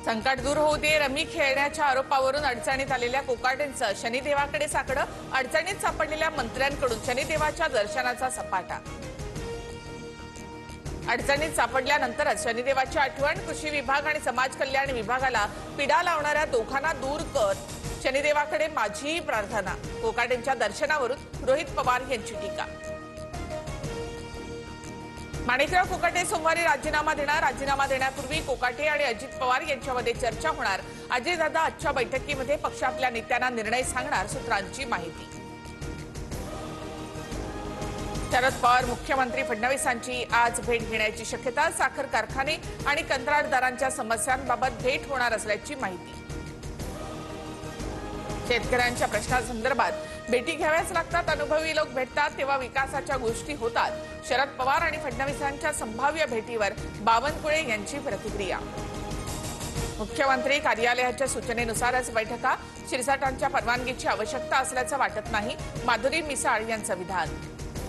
संकट दूर होऊ दे रमी खेळण्याच्या आरोपावरून अडचणीत आलेल्या कोकाटेंचं शनिदेवाकडे साकडं, अडचणीत सापडलेल्या मंत्र्यांकडून शनिदेवाच्या दर्शनाचा सपाटा। अडचणीत सापडल्यानंतरच शनिदेवाची आठवण, कृषी विभाग आणि समाज कल्याण विभागाला पीडा लावणाऱ्या दोघांना दूर कर, शनिदेवाकडे माझी प्रार्थना। कोकाटेंच्या दर्शनावरून रोहित पवार यांची टीका। माणिकराव कोकाटे सोमवारी राजीनामा देणार। राजीनामा देण्यापूर्वी कोकाटे आणि अजित पवार यांच्यामध्ये चर्चा होणार। अजयदादा आजच्या बैठकीमध्ये पक्षातल्या नेत्यांना निर्णय सांगणार, सूत्रांची माहिती। शरद पवार मुख्यमंत्री फडणवीसांची आज भेट घेण्याची शक्यता। साखर कारखाने आणि कंत्राटदारांच्या समस्यांबाबत भेट होणार असल्याची माहिती। शेतकऱ्यांच्या प्रश्नांसंदर्भात भेटी घ्याव्याच लागतात। अनुभवी लोक भेटतात तेव्हा विकासाच्या गोष्टी होतात। शरद पवार आणि फडणवीसांच्या संभाव्य भेटीवर बावनकुळे यांची प्रतिक्रिया। मुख्यमंत्री कार्यालयाच्या सूचनेनुसारच बैठका, शिरसाटांच्या परवानगीची आवश्यकता असल्याचं वाटत नाही, माधुरी मिसाळ यांचं विधान।